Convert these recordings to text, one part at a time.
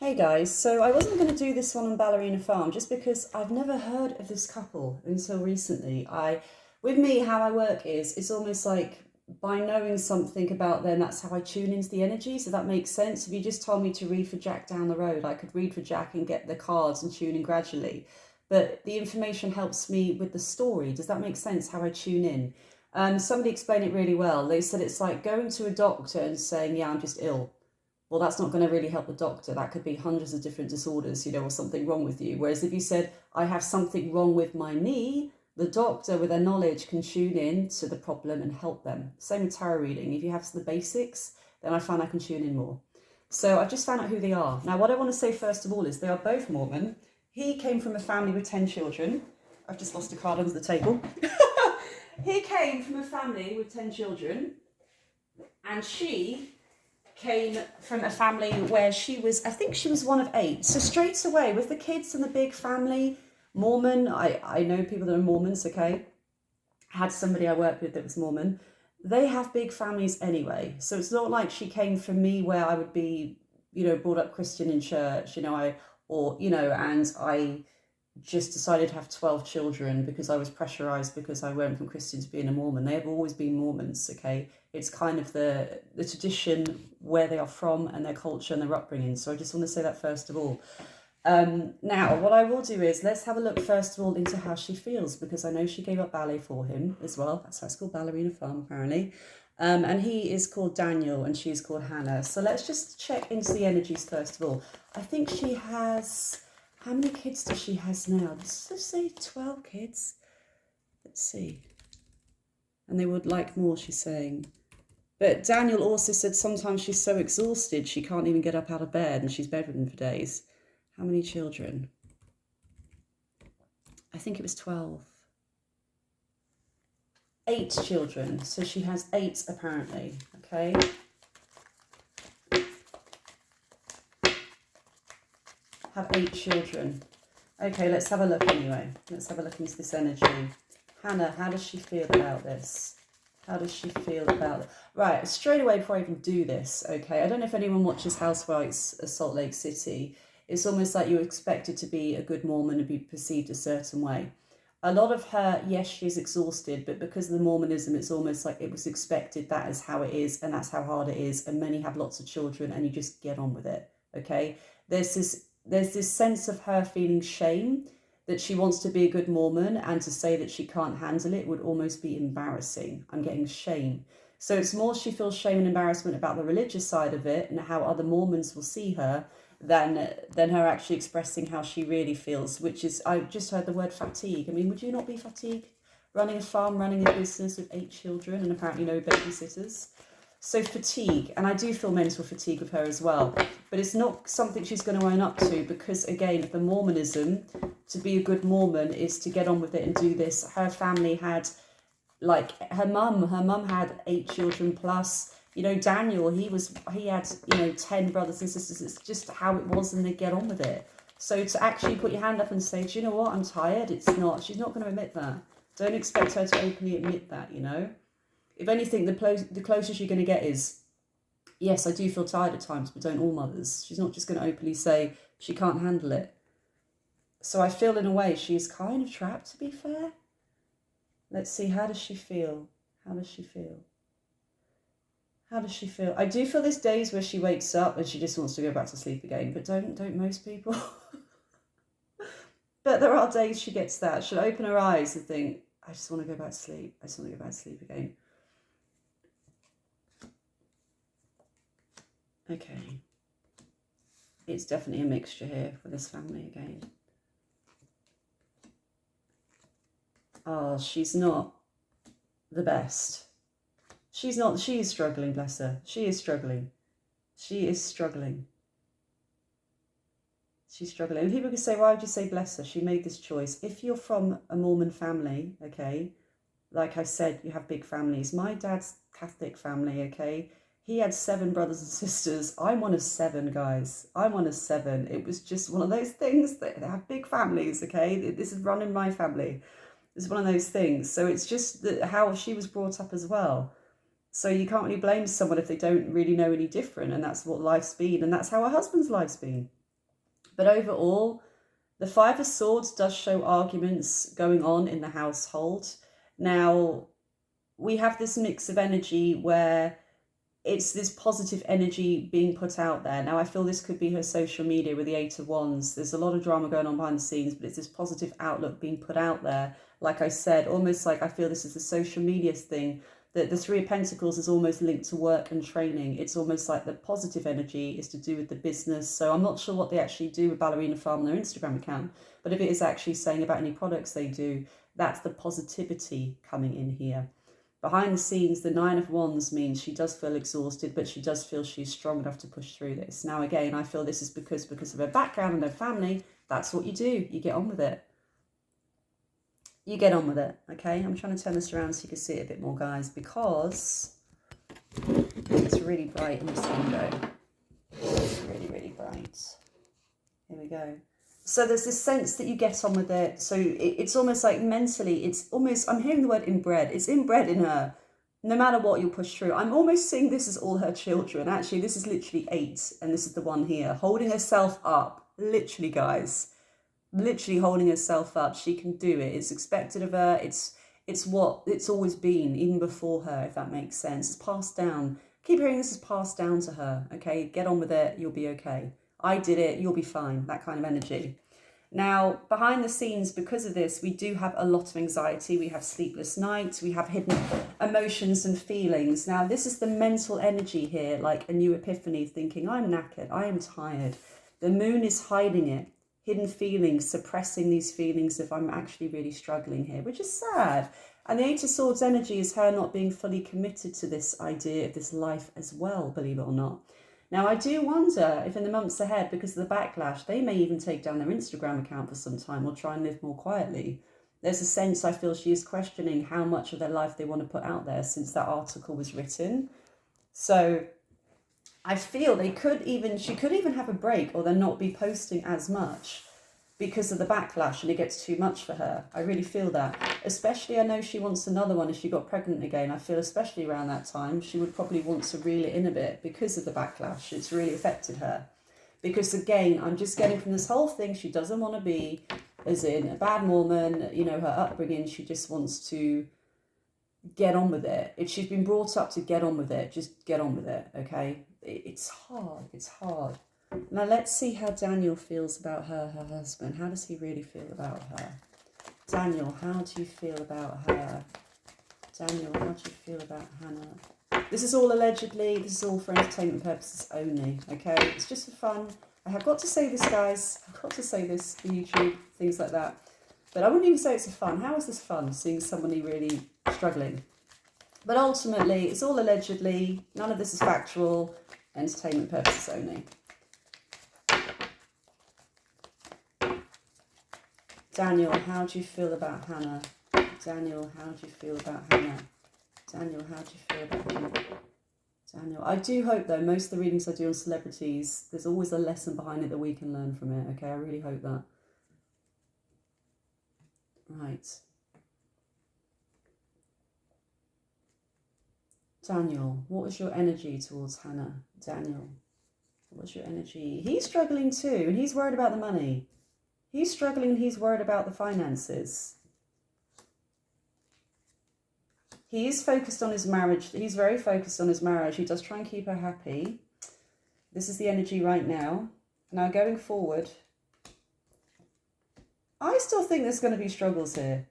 Hey guys, so I wasn't going to do this one on Ballerina Farm just because I've never heard of this couple until recently. With me, how I work is it's almost like by knowing something about them, that's how I tune into the energy. So that makes sense. If you just told me to read for Jack down the road, I could read for Jack and get the cards and tune in gradually. But the information helps me with the story. Does that make sense? How I tune in? Somebody explained it really well. They said it's like going to a doctor and saying, "Yeah, I'm just ill." Well, that's not going to really help the doctor. That could be hundreds of different disorders, or something wrong with you. Whereas if you said, "I have something wrong with my knee," the doctor with their knowledge can tune in to the problem and help them. Same with tarot reading. If you have the basics, then I find I can tune in more. So I've just found out who they are. Now, what I want to say first of all is they are both Mormon. He came from a family with 10 children. I've just lost a card under the table. He came from a family with 10 children, and she came from a family where I think she was one of 8. So straight away, with the kids and the big family, Mormon, I know people that are Mormons, okay? I had somebody I worked with that was Mormon. They have big families anyway. So it's not like she came from me where I would be, brought up Christian in church, and I just decided to have 12 children because I was pressurized because I went from Christian to being a Mormon. They have always been Mormons, okay? It's kind of the tradition where they are from and their culture and their upbringing. So I just want to say that first of all. Now, what I will do is let's have a look first of all into how she feels, because I know she gave up ballet for him as well. That's why it's called Ballerina Farm, apparently. And he is called Daniel and she's called Hannah. So let's just check into the energies first of all. I think she has... How many kids does she has now? Let's say 12 kids. Let's see. And they would like more, she's saying. But Daniel also said sometimes she's so exhausted she can't even get up out of bed and she's bedridden for days. How many children? I think it was 12. 8 children. So she has 8 apparently. Okay. Have 8 children. Okay, let's have a look anyway. Let's have a look into this energy. Hannah, how does she feel about this? How does she feel about it? Right, straight away before I even do this, okay, I don't know if anyone watches Housewives of Salt Lake City. It's almost like you're expected to be a good Mormon and be perceived a certain way. A lot of her, yes, she's exhausted, but because of the Mormonism, it's almost like it was expected that is how it is and that's how hard it is. And many have lots of children and you just get on with it, okay? There's this sense of her feeling shame that she wants to be a good Mormon, and to say that she can't handle it would almost be embarrassing. I'm getting shame. So it's more she feels shame and embarrassment about the religious side of it and how other Mormons will see her than her actually expressing how she really feels, which is, I just heard the word fatigue. I mean, would you not be fatigued running a farm, running a business with 8 children and apparently no babysitters? So fatigue, and I do feel mental fatigue with her as well, but it's not something she's going to own up to, because again, the Mormonism, to be a good Mormon is to get on with it and do this. Her family had, like, her mum had 8 children plus, Daniel, he had 10 brothers and sisters. It's just how it was, and they get on with it. So to actually put your hand up and say, "Do you know what, I'm tired," she's not going to admit that. Don't expect her to openly admit that, If anything, the closest you're going to get is, "Yes, I do feel tired at times," but don't all mothers. She's not just going to openly say she can't handle it. So I feel in a way she's kind of trapped, to be fair. Let's see, how does she feel? How does she feel? How does she feel? I do feel there's days where she wakes up and she just wants to go back to sleep again, but don't most people? But there are days she gets that. She'll open her eyes and think, "I just want to go back to sleep. I just want to go back to sleep again." Okay. It's definitely a mixture here for this family again. Oh, she's not the best. She is struggling, bless her. She is struggling. She's struggling. And people can say, "Why would you say bless her? She made this choice." If you're from a Mormon family, okay, like I said, you have big families. My dad's Catholic family, okay, he had 7 brothers and sisters. I'm one of 7, guys. I'm one of 7. It was just one of those things that they have big families, okay? This is running my family. It's one of those things. So it's just how she was brought up as well. So you can't really blame someone if they don't really know any different. And that's what life's been. And that's how her husband's life's been. But overall, the Five of Swords does show arguments going on in the household. Now, we have this mix of energy where it's this positive energy being put out there. Now, I feel this could be her social media with the Eight of Wands. There's a lot of drama going on behind the scenes, but it's this positive outlook being put out there. Like I said, almost like I feel this is a social media thing, that the Three of Pentacles is almost linked to work and training. It's almost like the positive energy is to do with the business. So I'm not sure what they actually do with Ballerina Farm on their Instagram account, but if it is actually saying about any products they do, that's the positivity coming in here. Behind the scenes, the Nine of Wands means she does feel exhausted, but she does feel she's strong enough to push through this. Now, again, I feel this is because of her background and her family. That's what you do. You get on with it. You get on with it, okay? I'm trying to turn this around so you can see it a bit more, guys, because it's really bright in this window. It's really, really bright. Here we go. So there's this sense that you get on with it. So it's almost like mentally, it's almost, I'm hearing the word inbred. It's inbred in her. No matter what you'll push through. I'm almost seeing this as all her children. Actually, this is literally 8. And this is the one here. Holding herself up. Literally, guys. Literally holding herself up. She can do it. It's expected of her. It's what it's always been, even before her, if that makes sense. It's passed down. Keep hearing this is passed down to her. Okay, get on with it. You'll be okay. I did it, you'll be fine, that kind of energy. Now, behind the scenes, because of this, we do have a lot of anxiety. We have sleepless nights, we have hidden emotions and feelings. Now, this is the mental energy here, like a new epiphany, thinking, I'm knackered, I am tired. The moon is hiding it, hidden feelings, suppressing these feelings if I'm actually really struggling here, which is sad. And the Eight of Swords energy is her not being fully committed to this idea of this life as well, believe it or not. Now, I do wonder if in the months ahead, because of the backlash, they may even take down their Instagram account for some time or try and live more quietly. There's a sense I feel she is questioning how much of their life they want to put out there since that article was written. So I feel she could even have a break or then not be posting as much because of the backlash and it gets too much for her. I really feel that. Especially, I know she wants another one if she got pregnant again. I feel especially around that time, she would probably want to reel it in a bit because of the backlash. It's really affected her. Because again, I'm just getting from this whole thing, she doesn't want to be, as in a bad woman, you know, her upbringing, she just wants to get on with it. If she's been brought up to get on with it, just get on with it, okay? It's hard, it's hard. Now let's see how Daniel feels about her husband. How does he really feel about her? Daniel, how do you feel about her? Daniel, how do you feel about Hannah? This is all allegedly, this is all for entertainment purposes only, okay? It's just for fun. I have got to say this, guys. I've got to say this for YouTube, things like that. But I wouldn't even say it's a fun. How is this fun, seeing somebody really struggling? But ultimately, it's all allegedly. None of this is factual. Entertainment purposes only. Daniel, how do you feel about Hannah? Daniel, how do you feel about Hannah? Daniel, how do you feel about Hannah? Daniel, I do hope though, most of the readings I do on celebrities, there's always a lesson behind it that we can learn from it, okay? I really hope that. Right. Daniel, what was your energy towards Hannah? Daniel, what was your energy? He's struggling too, and he's worried about the money. He's struggling, he's worried about the finances. He is focused on his marriage. He's very focused on his marriage. He does try and keep her happy. This is the energy right now. Now going forward, I still think there's going to be struggles here.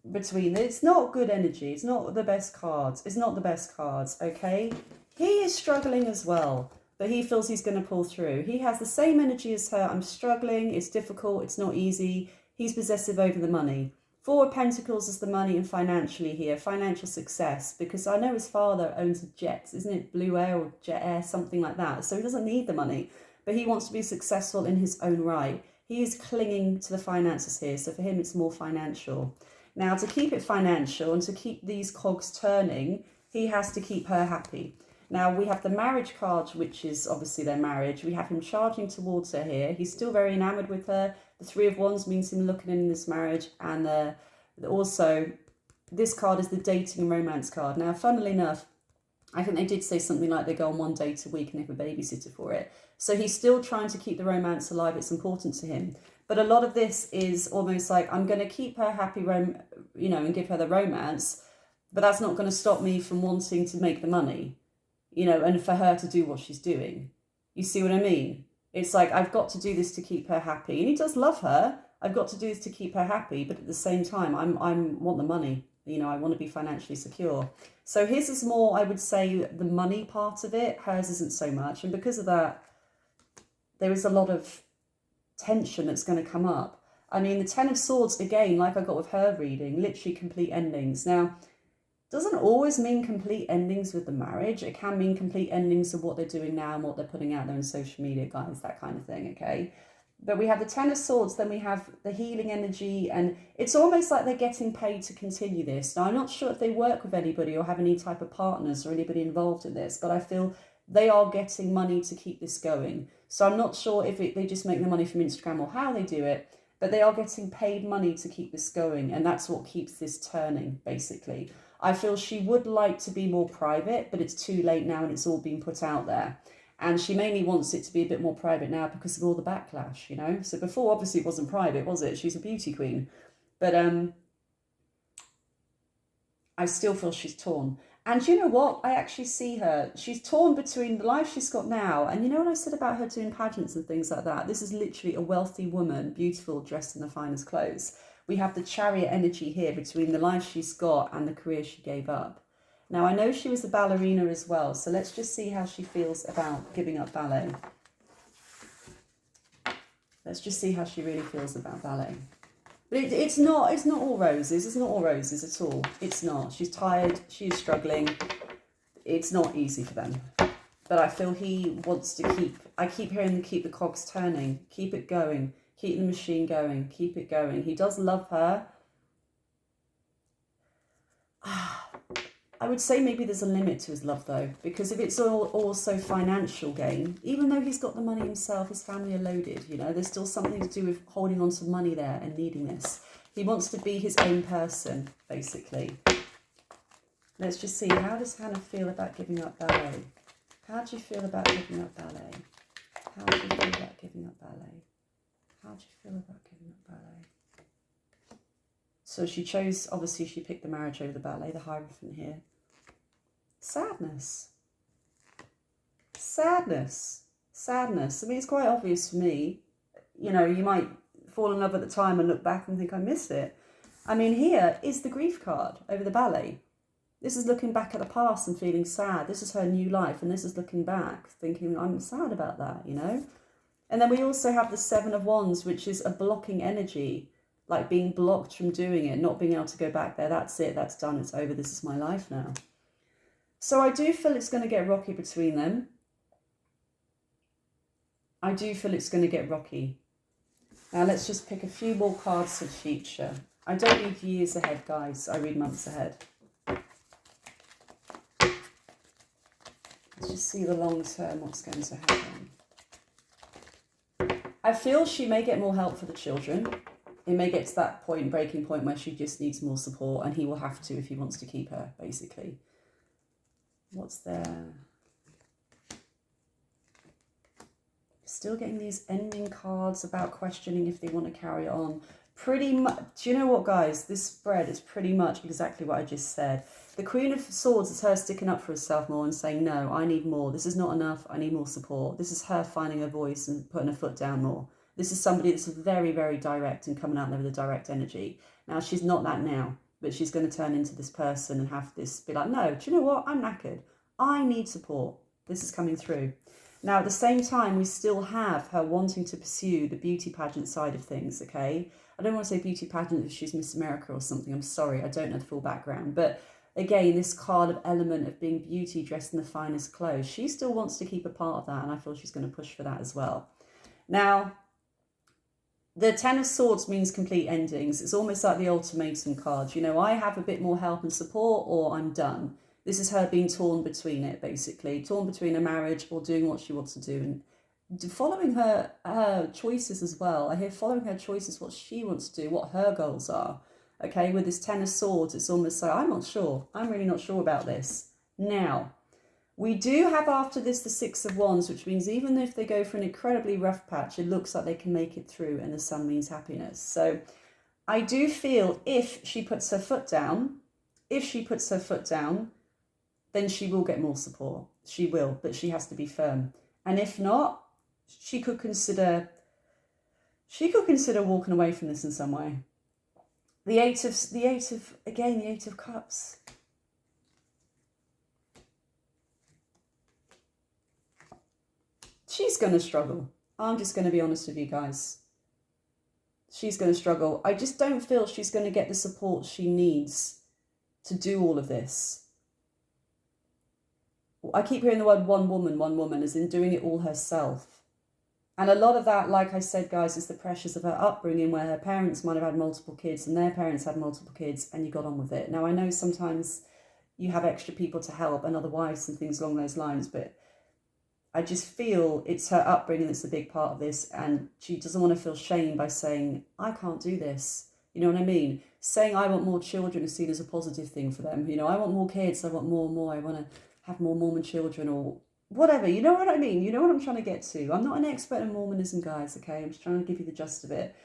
It's not good energy. It's not the best cards. It's not the best cards, okay? He is struggling as well. But he feels he's going to pull through. He has the same energy as her. I'm struggling. It's difficult. It's not easy. He's possessive over the money. Four of Pentacles is the money and financially here. Financial success. Because I know his father owns a jet. Isn't it Blue Air or Jet Air? Something like that. So he doesn't need the money. But he wants to be successful in his own right. He is clinging to the finances here. So for him, it's more financial. Now, to keep it financial and to keep these cogs turning, he has to keep her happy. Now, we have the marriage card, which is obviously their marriage. We have him charging towards her here. He's still very enamoured with her. The Three of Wands means him looking in this marriage. And also, this card is the dating and romance card. Now, funnily enough, I think they did say something like they go on 1 date a week and they have a babysitter for it. So he's still trying to keep the romance alive. It's important to him. But a lot of this is almost like, I'm going to keep her happy, and give her the romance, but that's not going to stop me from wanting to make the money, and for her to do what she's doing. You see what I mean? It's like, I've got to do this to keep her happy. And he does love her. I've got to do this to keep her happy. But at the same time, I want the money. I want to be financially secure. So his is more, I would say, the money part of it. Hers isn't so much. And because of that, there is a lot of tension that's going to come up. I mean, the Ten of Swords, again, like I got with her reading, literally complete endings. Now, doesn't always mean complete endings with the marriage. It can mean complete endings of what they're doing now and what they're putting out there in social media, guys, that kind of thing, okay? But we have the Ten of Swords, then we have the healing energy, and it's almost like they're getting paid to continue this. Now, I'm not sure if they work with anybody or have any type of partners or anybody involved in this, but I feel they are getting money to keep this going. So I'm not sure if they just make the money from Instagram or how they do it, but they are getting paid money to keep this going, and that's what keeps this turning, basically. I feel she would like to be more private, but it's too late now and it's all been put out there. And she mainly wants it to be a bit more private now because of all the backlash, So before, obviously, it wasn't private, was it? She's a beauty queen. But I still feel she's torn. And you know what? I actually see her. She's torn between the life she's got now. And you know what I said about her doing pageants and things like that? This is literally a wealthy woman, beautiful, dressed in the finest clothes. We have the Chariot energy here between the life she's got and the career she gave up. Now, I know she was a ballerina as well, so let's just see how she feels about giving up ballet. Let's just see how she really feels about ballet. But it's not all roses. It's not all roses at all. It's not. She's tired. She's struggling. It's not easy for them. But I feel he wants to I keep hearing them keep the cogs turning. Keep it going. Keep the machine going. Keep it going. He does love her. I would say maybe there's a limit to his love, though, because if it's also financial gain, even though he's got the money himself, his family are loaded, there's still something to do with holding on to money there and needing this. He wants to be his own person, basically. Let's just see, how does Hannah feel about giving up ballet? How do you feel about giving up ballet? How do you feel about giving up ballet? How do you feel about giving up ballet? So she chose, obviously she picked the marriage over the ballet, the Hierophant here. Sadness. Sadness. Sadness. I mean, it's quite obvious for me. You might fall in love at the time and look back and think, I missed it. I mean, here is the grief card over the ballet. This is looking back at the past and feeling sad. This is her new life, and this is looking back, thinking, I'm sad about that, And then we also have the Seven of Wands, which is a blocking energy. Like being blocked from doing it, not being able to go back there. That's it, that's done, it's over, this is my life now. So I do feel it's going to get rocky between them. I do feel it's going to get rocky. Now let's just pick a few more cards for the future. I don't read years ahead, guys. I read months ahead. Let's just see the long term, what's going to happen. I feel she may get more help for the children. It may get to that breaking point where she just needs more support, and he will have to if he wants to keep her, basically. What's there? Still getting these ending cards about questioning if they want to carry on. Pretty much, do you know what, guys? This spread is pretty much exactly what I just said. The Queen of Swords is her sticking up for herself more and saying, no, I need more. This is not enough. I need more support. This is her finding her voice and putting her foot down more. This is somebody that's very, very direct and coming out there with a direct energy. Now, she's not that now, but she's going to turn into this person and have this be like, no, do you know what? I'm knackered. I need support. This is coming through. Now, at the same time, we still have her wanting to pursue the beauty pageant side of things, okay? I don't want to say beauty pageant if she's Miss America or something. I'm sorry, I don't know the full background. But again, this card of element of being beauty dressed in the finest clothes, she still wants to keep a part of that, and I feel she's going to push for that as well. Now, the Ten of Swords means complete endings. It's almost like the ultimatum card. I have a bit more help and support, or I'm done. This is her being torn between it, basically. Torn between a marriage or doing what she wants to do. And following her choices as well. I hear following her choices, what she wants to do, what her goals are. Okay, with this Ten of Swords, it's almost like, I'm not sure. I'm really not sure about this. Now, We do have after this the Six of Wands, which means even if they go for an incredibly rough patch, it looks like they can make it through, and the Sun means happiness. So I do feel if she puts her foot down, then she will get more support. She will, but she has to be firm. And if not, she could consider walking away from this in some way. The Eight of Cups. She's going to struggle. I'm just going to be honest with you guys. She's going to struggle. I just don't feel she's going to get the support she needs to do all of this. I keep hearing the word one woman, as in doing it all herself. And a lot of that, like I said, guys, is the pressures of her upbringing, where her parents might have had multiple kids and their parents had multiple kids, and you got on with it. Now, I know sometimes you have extra people to help and other wives and things along those lines, but I just feel it's her upbringing that's a big part of this, and she doesn't want to feel shame by saying, I can't do this. You know what I mean? Saying I want more children is seen as a positive thing for them. You know, I want more kids, I want more and more, I want to have more Mormon children or whatever. You know what I mean? You know what I'm trying to get to. I'm not an expert in Mormonism, guys, okay? I'm just trying to give you the gist of it.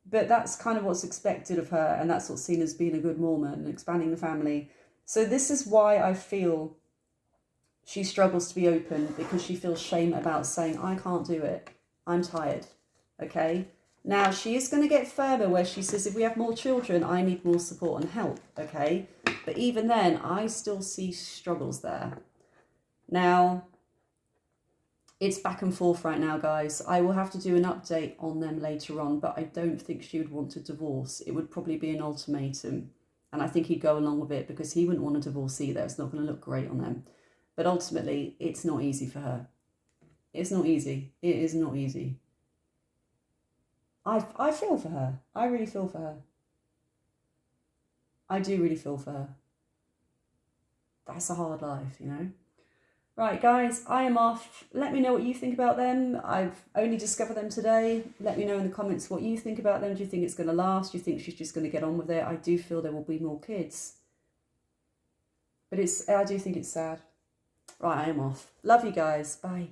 But that's kind of what's expected of her, and that's what's seen as being a good Mormon and expanding the family. So this is why I feel she struggles to be open, because she feels shame about saying, I can't do it. I'm tired. Okay? Now, she is going to get further where she says, if we have more children, I need more support and help. Okay? But even then, I still see struggles there. Now, it's back and forth right now, guys. I will have to do an update on them later on, but I don't think she would want a divorce. It would probably be an ultimatum. And I think he'd go along with it, because he wouldn't want a divorce either. It's not going to look great on them. But ultimately, it's not easy for her. It's not easy. It is not easy. I feel for her. I really feel for her. I do really feel for her. That's a hard life, you know. Right, guys, I am off. Let me know what you think about them. I've only discovered them today. Let me know in the comments what you think about them. Do you think it's going to last? Do you think she's just going to get on with it? I do feel there will be more kids. But I do think it's sad. Right, I am off. Love you guys. Bye.